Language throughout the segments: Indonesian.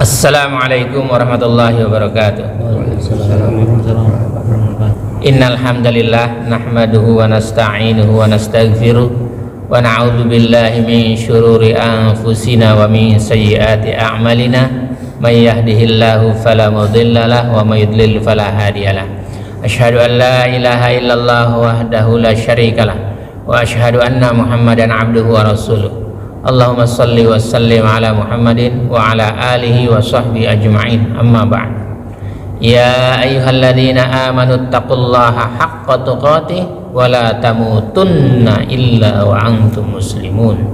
Assalamualaikum warahmatullahi wabarakatuh. Innal hamdalillah nahmaduhu wa nasta'inuhu wa nastaghfiruh wa na'udzu billahi min syururi anfusina wa min sayyiati a'malina may yahdihillahu fala mudilla lahu wa may yudlil fala hadiyalah. Asyhadu an la ilaha illallah wahdahu la syarikalah wa asyhadu anna Muhammadan abduhu wa rasuluh. Allahumma salli wa sallim ala Muhammadin wa ala alihi wa sahbihi ajma'in, amma ba'd. Ya ayyuhalladzina amanu taqullaha haqqa tuqatih wa la tamutunna illa wa antum muslimun.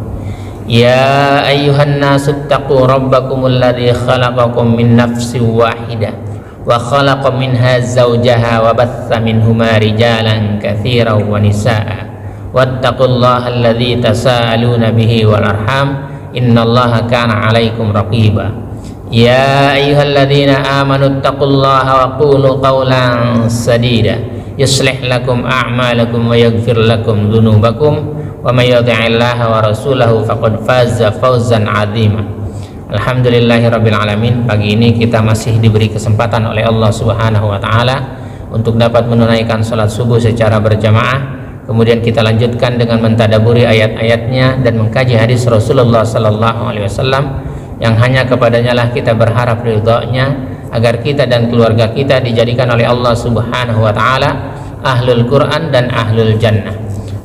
Ya ayyuhan nasu taqu rabbakumul ladzi khalaqakum min nafsin wahidah wa khalaqa minha zawjaha wa batha minhuma rijalan katsiran wa nisaa'a wattaqullaha alladzi tasaaluna bihi wal arham innallaha kana 'alaikum raqiba. Ya ayyuhalladzina amanu taqullaha wa qulu qawlan sadida yuslih lakum a'malakum wa yaghfir lakum dzunubakum wa may yuti'illaha wa rasulahu faqad faza fawzan 'azima. Alhamdulillahirabbil alamin. Pagi ini kita masih diberi kesempatan oleh Allah Subhanahu wa taala untuk dapat menunaikan salat subuh secara berjamaah. Kemudian kita lanjutkan dengan mentadaburi ayat-ayatnya dan mengkaji hadis Rasulullah sallallahu alaihi wasallam yang hanya kepadanya lah kita berharap ridha-Nya agar kita dan keluarga kita dijadikan oleh Allah Subhanahu wa taala ahlul Quran dan ahlul jannah.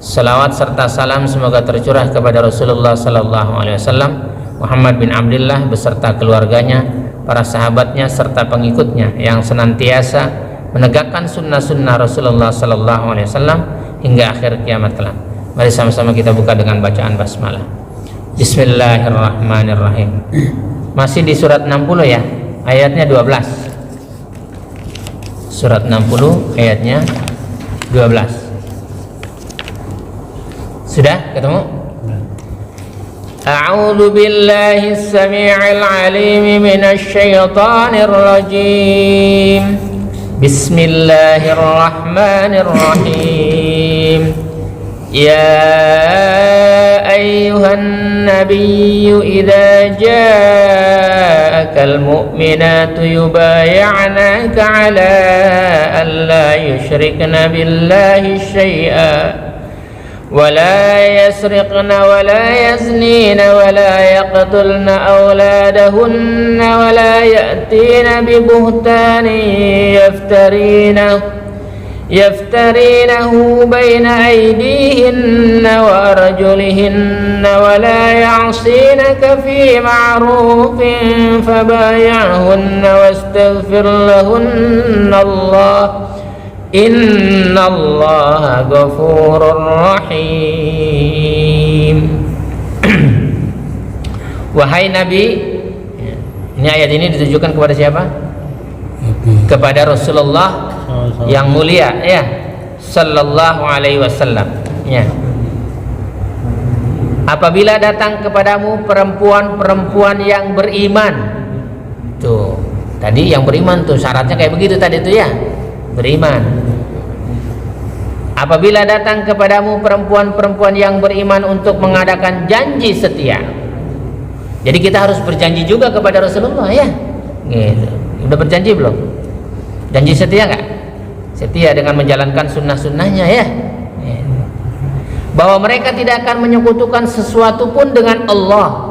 Salawat serta salam semoga tercurah kepada Rasulullah sallallahu alaihi wasallam, Muhammad bin Abdullah beserta keluarganya, para sahabatnya serta pengikutnya yang senantiasa menegakkan sunnah-sunnah Rasulullah sallallahu alaihi wasallam hingga akhir kiamat kelak. Mari sama-sama kita buka dengan bacaan basmalah. Bismillahirrahmanirrahim. Masih di surat 60 ya, ayatnya 12. Surat 60 ayatnya 12. Sudah ketemu? A'udzu billahi as-sami'il 'alim minasy syaithanir rajim. Bismillahirrahmanirrahim. Ya ayyuhan nabiyyu idza ja'akal mu'minatu yubay'anaka 'ala an la yushrikna billahi syai'an ولا يسرقن ولا يزنين ولا يقتلن أولادهن ولا يأتين ببهتان يفترينه بين أيديهن وأرجلهن ولا يعصينك في معروف فبايعهن واستغفر لهن الله innallaha ghafurur rahim. Wahai Nabi, ini ayat ini ditujukan kepada siapa? Kepada Rasulullah yang mulia ya, sallallahu alaihi wasallam ya. Apabila datang kepadamu perempuan-perempuan yang beriman, tuh tadi yang beriman tuh syaratnya kayak begitu tadi tuh ya, beriman. Apabila datang kepadamu perempuan-perempuan yang beriman untuk mengadakan janji setia. Jadi kita harus berjanji juga kepada Rasulullah ya. Gitu. Udah berjanji belum? Janji setia nggak? Setia dengan menjalankan sunnah-sunnahnya ya. Bahwa mereka tidak akan menyekutukan sesuatu pun dengan Allah.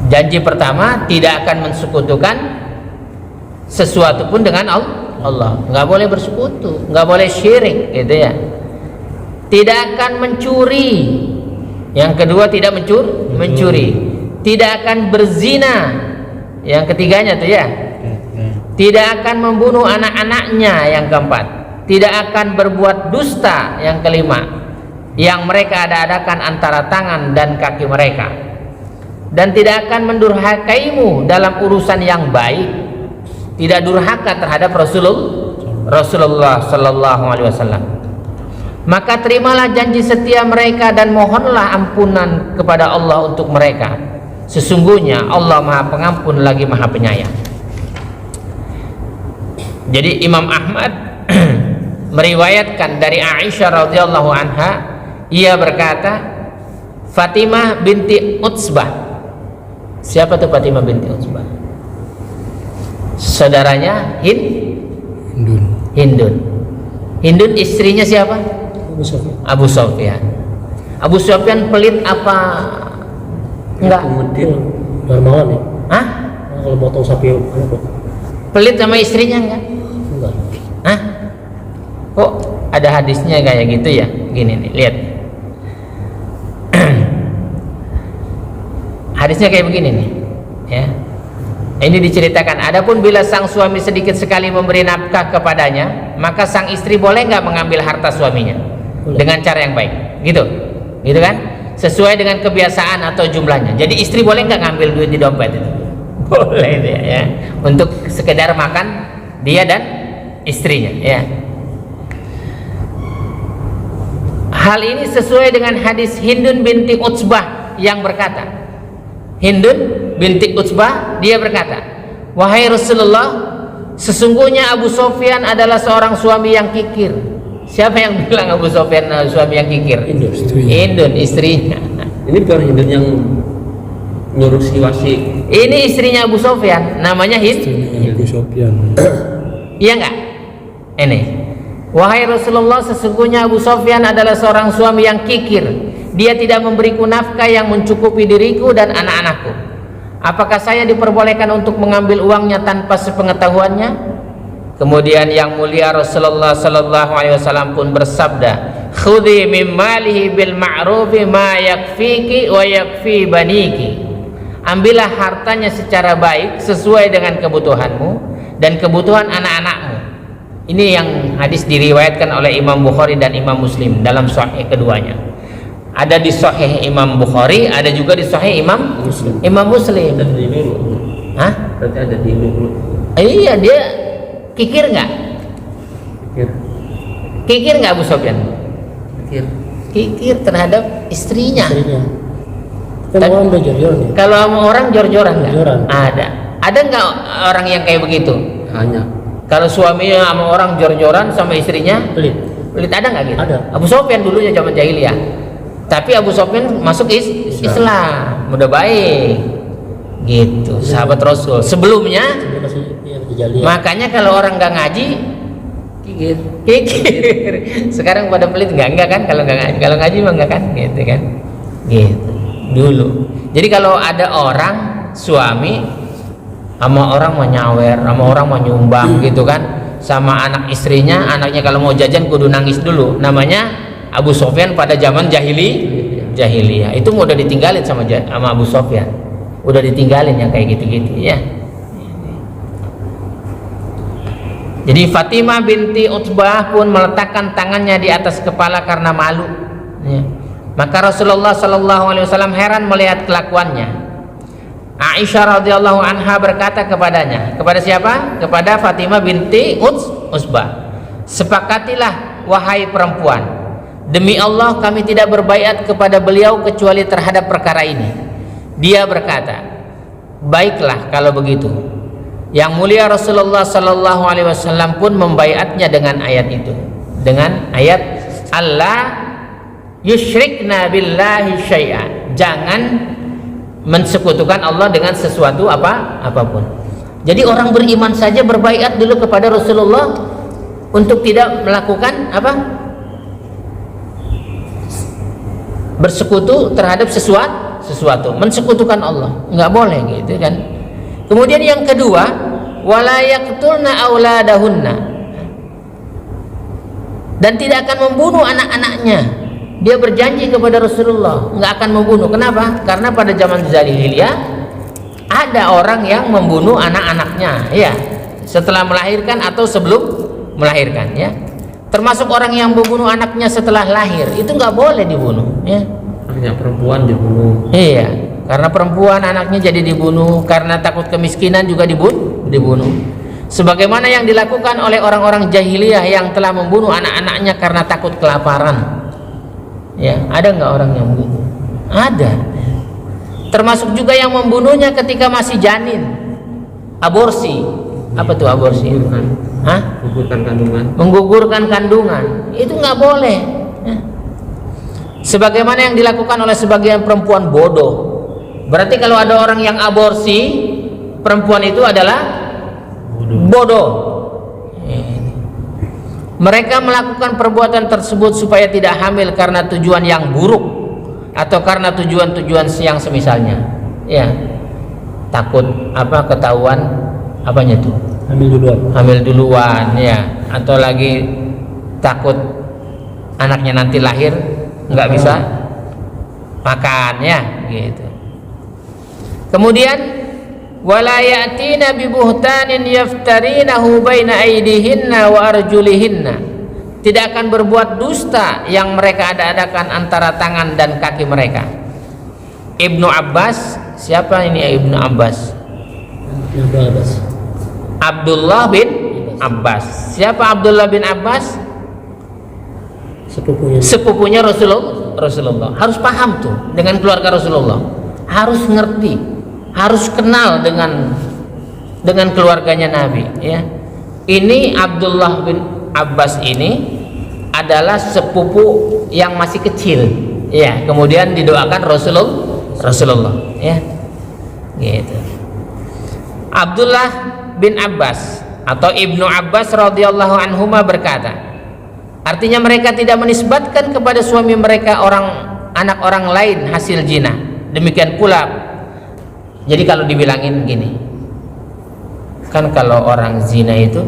Janji pertama, tidak akan mensekutukan sesuatu pun dengan Allah, nggak boleh bersekutu, nggak boleh syirik, gitu ya. Tidak akan mencuri. Yang kedua tidak mencuri. Tidak akan berzina. Yang ketiganya tuh ya. Tidak akan membunuh anak-anaknya. Yang keempat. Tidak akan berbuat dusta. Yang kelima. Yang mereka ada-adakan antara tangan dan kaki mereka. Dan tidak akan mendurhakaimu dalam urusan yang baik. Tidak durhaka terhadap Rasulullah sallallahu alaihi wasallam. Maka terimalah janji setia mereka dan mohonlah ampunan kepada Allah untuk mereka. Sesungguhnya Allah Maha Pengampun lagi Maha Penyayang. Jadi Imam Ahmad meriwayatkan dari Aisyah radhiyallahu anha, ia berkata, Fatimah binti Utsbah Siapa tuh Fatimah binti Utsbah? Saudaranya Hindun istrinya siapa? Abu Sufyan. Abu Sufyan pelit apa enggak? Dermawan ya? Hah? Kalau potong sapi Pelit sama istrinya enggak? enggak. Hah? Kok ada hadisnya kayak gitu ya? Gini nih, lihat. Hadisnya kayak begini nih, ya. Ini diceritakan, adapun bila sang suami sedikit sekali memberi nafkah kepadanya, maka sang istri boleh nggak mengambil harta suaminya dengan cara yang baik, gitu kan? Sesuai dengan kebiasaan atau jumlahnya. Jadi istri boleh nggak ngambil duit di dompet itu? Boleh dia, ya. Untuk sekedar makan dia dan istrinya, ya. Hal ini sesuai dengan hadis Hindun binti Utsbah yang berkata, Hindun binti Utsbah dia berkata, wahai Rasulullah, sesungguhnya Abu Sufyan adalah seorang suami yang kikir. Siapa yang bilang Abu Sufyan suami yang kikir? Hindun istrinya. Ini bukan Hindun yang nyuruh si Wasi. Ini istrinya Abu Sufyan, namanya Abu Sufyan. Iya enggak? Ini, wahai Rasulullah, sesungguhnya Abu Sufyan adalah seorang suami yang kikir. Dia tidak memberiku nafkah yang mencukupi diriku dan anak-anakku. Apakah saya diperbolehkan untuk mengambil uangnya tanpa sepengetahuannya? Kemudian yang mulia Rasulullah sallallahu alaihi wasallam pun bersabda, khudhi min malihi bil ma'rufi ma yakfiki wa yakfi baniki. Ambillah hartanya secara baik sesuai dengan kebutuhanmu dan kebutuhan anak-anakmu. Ini yang hadis diriwayatkan oleh Imam Bukhari dan Imam Muslim dalam sahih keduanya. Ada di sahih Imam Bukhari, ada juga di sahih Imam Muslim. Ada di dulu. Hah? Berarti ada di dulu. Iya, dia kikir nggak? Kikir nggak Abu Sufyan? Kikir terhadap istrinya. Kan orang udah jor-joran ya? Kalau sama orang jor-joran nggak? Jor-joran. Ada nggak orang yang kayak begitu? Hanya. Kalau suaminya sama orang jor-joran, sama istrinya Pelit. ada nggak gitu? Ada. Abu Sufyan dulunya zaman jahiliyah. Tapi Abu Sufyan masuk Islam, udah baik, gitu. Sahabat Rasul. Sebelumnya, makanya kalau orang nggak ngaji, kikir. Sekarang pada pelit enggak kan? Kalau ngaji mah enggak kan? Gitu kan? Gitu. Dulu. Jadi kalau ada orang suami sama orang mau nyawer, sama orang mau nyumbang, gitu kan? Sama anak istrinya, anaknya kalau mau jajan kudu nangis dulu. Namanya Abu Sufyan pada zaman jahiliyah itu udah ditinggalin sama Abu Sufyan, udah ditinggalin yang kayak gitu-gitu ya. Jadi Fatimah binti Utsbah pun meletakkan tangannya di atas kepala karena malu, ya. Maka Rasulullah Shallallahu Alaihi Wasallam heran melihat kelakuannya. Aisyah radhiyallahu anha berkata kepadanya, kepada siapa? Kepada Fatimah binti Utsbah, sepakatilah wahai perempuan, demi Allah kami tidak berbaiat kepada beliau kecuali terhadap perkara ini. Dia berkata, baiklah kalau begitu. Yang mulia Rasulullah sallallahu alaihi wasallam pun membaiatnya dengan ayat itu, dengan ayat Allah yusyrikna billahi syai'an, jangan mensekutukan Allah dengan sesuatu apapun. Jadi orang beriman saja berbaiat dulu kepada Rasulullah untuk tidak melakukan bersekutu terhadap sesuatu, mensekutukan Allah, nggak boleh gitu kan. Kemudian yang kedua, wala yaqtulna auladahunna, dan tidak akan membunuh anak-anaknya. Dia berjanji kepada Rasulullah nggak akan membunuh. Kenapa? Karena pada zaman jahiliyah ada orang yang membunuh anak-anaknya, ya, setelah melahirkan atau sebelum melahirkan, ya. Termasuk orang yang membunuh anaknya setelah lahir, itu nggak boleh dibunuh, ya. Hanya perempuan dibunuh. Iya, karena perempuan anaknya jadi dibunuh, karena takut kemiskinan juga dibunuh. Sebagaimana yang dilakukan oleh orang-orang jahiliyah yang telah membunuh anak-anaknya karena takut kelaparan. Ya, ada nggak orang yang membunuh? Ada. Termasuk juga yang membunuhnya ketika masih janin, aborsi. Apa tuh aborsi? Menggugurkan kandungan. Itu nggak boleh, ya. Sebagaimana yang dilakukan oleh sebagian perempuan bodoh, Berarti kalau ada orang yang aborsi, perempuan itu adalah bodoh. Mereka melakukan perbuatan tersebut supaya tidak hamil karena tujuan yang buruk atau karena tujuan-tujuan yang semisalnya. Ya, takut ketahuan apanya tuh? Hamil duluan, ya. Atau lagi takut anaknya nanti lahir nggak bisa makan, ya, gitu. Kemudian wala ya'tina bi buhtanin yaftarinahu baina aydihinna wa arjulihinna, tidak akan berbuat dusta yang mereka ada-adakan antara tangan dan kaki mereka. Ibnu Abbas, siapa ini Ibnu Abbas? Abdullah bin Abbas. Siapa Abdullah bin Abbas? Sepupunya Rasulullah. Harus paham tuh dengan keluarga Rasulullah, harus ngerti, harus kenal dengan keluarganya Nabi, ya. Ini Abdullah bin Abbas ini adalah sepupu yang masih kecil, ya. Kemudian didoakan Rasulullah, ya. Gitu. Abdullah bin Abbas atau Ibnu Abbas radhiyallahu anhuma berkata, artinya mereka tidak menisbatkan kepada suami mereka anak orang lain hasil zina. Demikian pula, jadi kalau dibilangin gini, kan kalau orang zina itu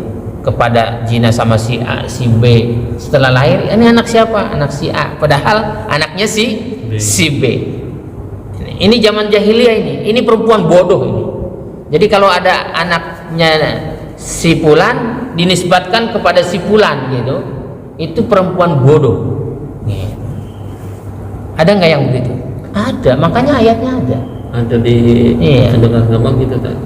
kepada zina sama si A, si B, setelah lahir ini anak siapa? Anak si A, padahal anaknya si B. Ini zaman jahiliyah ini perempuan bodoh ini. Jadi kalau ada anaknya si Fulan dinisbatkan kepada si Fulan gitu, itu perempuan bodoh. Ada nggak yang begitu? Ada, makanya ayatnya ada. Ada di agama gitu kan.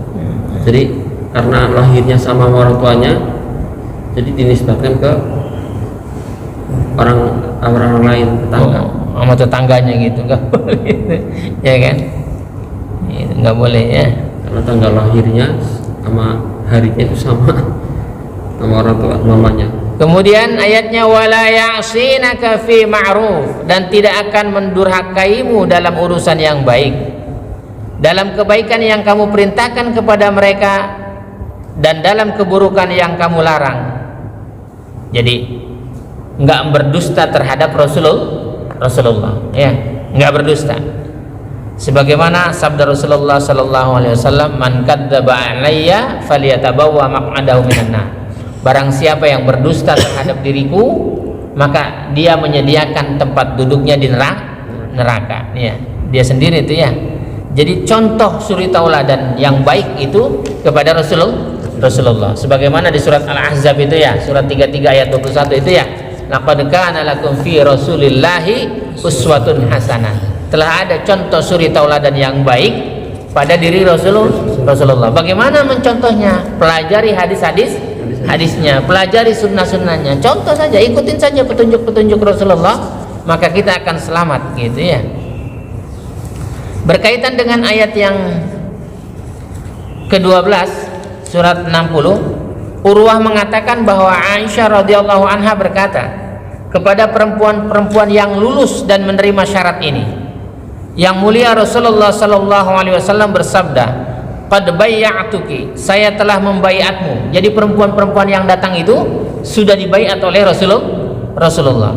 Jadi karena lahirnya sama orang tuanya, jadi dinisbatkan ke orang lain, tetangga. Sama tetangganya gitu, nggak boleh, ya kan? Nggak boleh, ya. Karena tanggal lahirnya sama harinya itu sama orang tua mamanya. Kemudian ayatnya wala ya'sinaka fi ma'ruf, dan tidak akan mendurhakaimu dalam urusan yang baik, dalam kebaikan yang kamu perintahkan kepada mereka dan dalam keburukan yang kamu larang. Jadi nggak berdusta terhadap Rasulullah, ya, nggak berdusta. Sebagaimana sabda Rasulullah sallallahu alaihi wasallam, man kadzdzaba alayya falyatabawwa maq'adahu minan nar. Barang siapa yang berdusta terhadap diriku, maka dia menyediakan tempat duduknya di neraka, ya. Dia sendiri itu, ya. Jadi contoh suri tauladan yang baik itu kepada Rasulullah. Sebagaimana di surat Al-Ahzab itu, ya, surat 33 ayat 21 itu, ya. Laqad kana lakum fi Rasulillahi uswatun hasanah. Telah ada contoh suri tauladan yang baik pada diri Rasulullah. Bagaimana mencontohnya? Pelajari hadisnya, pelajari sunnah-sunnahnya. Contoh saja, ikutin saja petunjuk-petunjuk Rasulullah, maka kita akan selamat, gitu, ya. Berkaitan dengan ayat yang ke-12 surat 60, Urwah mengatakan bahwa Aisyah radhiyallahu anha berkata kepada perempuan-perempuan yang lulus dan menerima syarat ini, yang mulia Rasulullah sallallahu alaihi wasallam bersabda, qad bayya'tuki, saya telah membaiatmu. Jadi perempuan-perempuan yang datang itu sudah dibaiat oleh Rasulullah.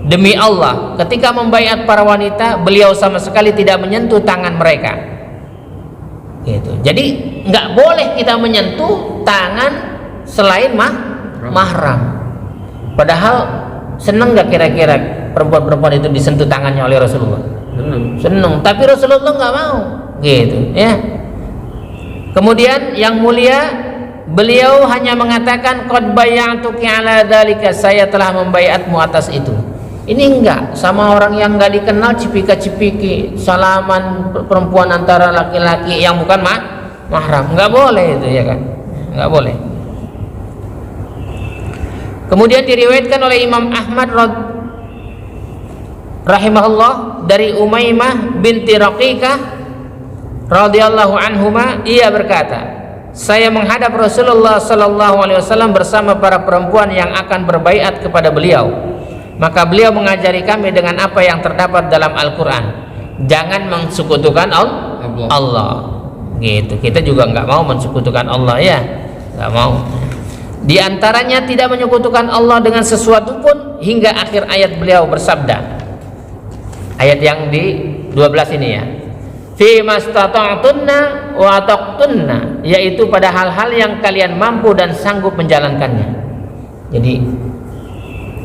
Demi Allah, ketika membaiat para wanita, beliau sama sekali tidak menyentuh tangan mereka. Gitu. Jadi nggak boleh kita menyentuh tangan selain mahram. Padahal seneng nggak kira-kira perempuan-perempuan itu disentuh tangannya oleh Rasulullah? Seneng. Tapi Rasulullah nggak mau, gitu, ya. Kemudian yang mulia, beliau hanya mengatakan qad bayya'tuki ala dzalika, saya telah membaiatmu atas itu. Ini enggak sama orang yang enggak dikenal, cipika-cipiki salaman perempuan antara laki-laki yang bukan mahram, enggak boleh itu, ya kan? Enggak boleh. Kemudian diriwayatkan oleh Imam Ahmad rahimahullah dari Umaymah binti Raqiqah radhiyallahu anhuma, ia berkata, saya menghadap Rasulullah sallallahu alaihi wasallam bersama para perempuan yang akan berbaiat kepada beliau. Maka beliau mengajari kami dengan apa yang terdapat dalam Al-Qur'an. Jangan mensekutukan Allah. Gitu. Kita juga nggak mau mensekutukan Allah ya, nggak mau. Di antaranya tidak menyekutukan Allah dengan sesuatu pun hingga akhir ayat beliau bersabda. Ayat yang di 12 ini ya. Fi mastata'tunna wa taqtunna, yaitu pada hal-hal yang kalian mampu dan sanggup menjalankannya. Jadi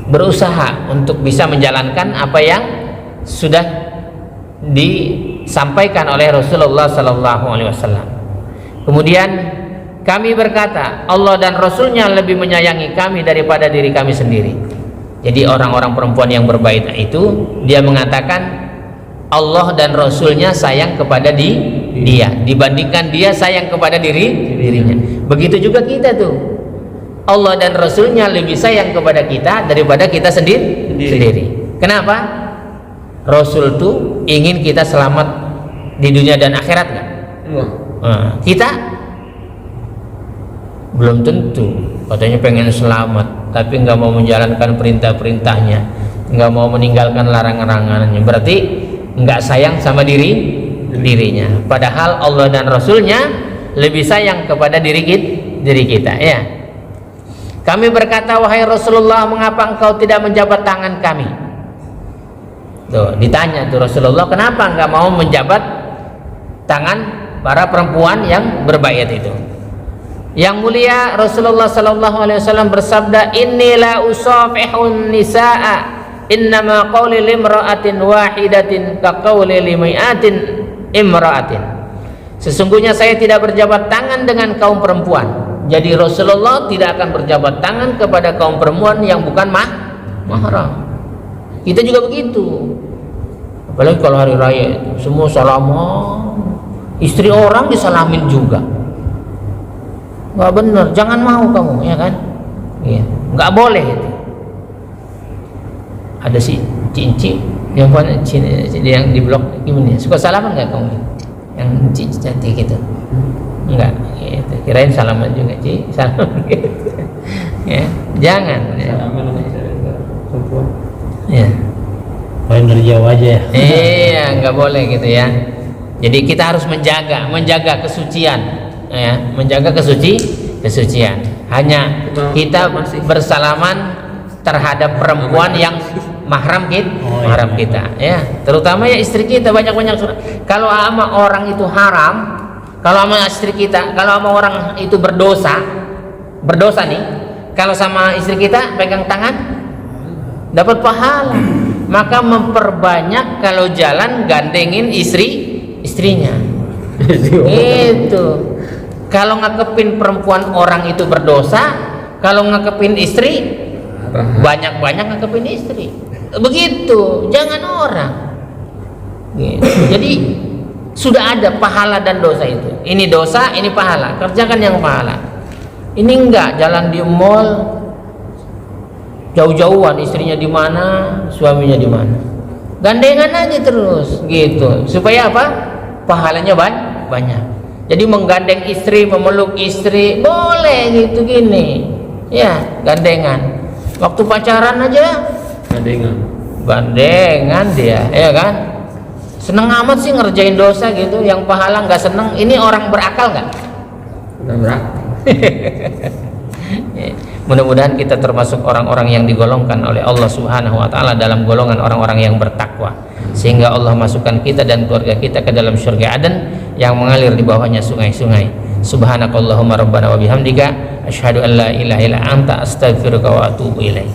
berusaha untuk bisa menjalankan apa yang sudah disampaikan oleh Rasulullah sallallahu alaihi wasallam. Kemudian kami berkata, Allah dan Rasulnya lebih menyayangi kami daripada diri kami sendiri. Jadi orang-orang perempuan yang berbaidah itu, dia mengatakan Allah dan Rasulnya sayang kepada dia dibandingkan dia sayang kepada dirinya. Begitu juga kita tuh, Allah dan Rasulnya lebih sayang kepada kita daripada kita sendiri. Kenapa? Rasul tuh ingin kita selamat di dunia dan akhirat kan? Kita belum tentu. Katanya pengen selamat tapi nggak mau menjalankan perintah-perintahnya, nggak mau meninggalkan larangan-larangannya, berarti nggak sayang sama dirinya. Padahal Allah dan Rasulnya lebih sayang kepada diri kita ya. Kami berkata, wahai Rasulullah, mengapa engkau tidak menjabat tangan kami? Tuh, ditanya tuh Rasulullah, kenapa nggak mau menjabat tangan para perempuan yang berbaiat itu? Yang mulia Rasulullah sallallahu alaihi wasallam bersabda, "Innila usafihun nisaa, innama qawli limra'atin wahidatin ka qawli limi'atin imra'atin." Sesungguhnya saya tidak berjabat tangan dengan kaum perempuan. Jadi Rasulullah tidak akan berjabat tangan kepada kaum perempuan yang bukan mahram. Kita juga begitu. Apalagi kalau hari raya itu semua salaman, istri orang disalamin juga. Nggak benar, jangan mau kamu, ya kan? Iya, nggak boleh itu. Ada si Cinci yang di blog gimana? Suka salaman nggak kamu? Yang Cinci cantik gitu? Enggak, gitu. Kirain salaman juga, Ci, salaman gitu. Ya, jangan. Ya. Paling dari jauh aja ya. Iya, nggak boleh gitu ya. Jadi kita harus menjaga kesucian. Ya, menjaga kesucian. Hanya kita bersalaman terhadap perempuan yang mahram kita, ya. Terutama ya istri kita, banyak-banyak surat. Kalau sama orang itu haram, kalau sama istri kita, kalau sama orang itu berdosa nih. Kalau sama istri kita pegang tangan, dapat pahala. Maka memperbanyak kalau jalan gandengin istrinya. Itu. Kalau ngekepin perempuan orang itu berdosa, kalau ngekepin istri banyak-banyak ngekepin istri. Begitu, jangan orang. Gitu. Jadi sudah ada pahala dan dosa itu. Ini dosa, ini pahala. Kerjakan yang pahala. Ini enggak jalan di mall jauh-jauhan, istrinya di mana, suaminya di mana. Gandengan aja terus gitu. Supaya apa? Pahalanya banyak. Jadi menggandeng istri, memeluk istri, boleh gitu gini. Ya, gandengan. Waktu pacaran aja gandengan dia, ya kan? Seneng amat sih ngerjain dosa gitu, yang pahala nggak seneng. Ini orang berakal nggak? Berakal. Mudah-mudahan kita termasuk orang-orang yang digolongkan oleh Allah Subhanahu wa taala dalam golongan orang-orang yang bertakwa, sehingga Allah masukkan kita dan keluarga kita ke dalam surga Aden yang mengalir di bawahnya sungai-sungai. Subhanakallahumma rabbana wa bihamdika asyhadu an la ilaha illa anta astaghfiruka wa atubu ilaik.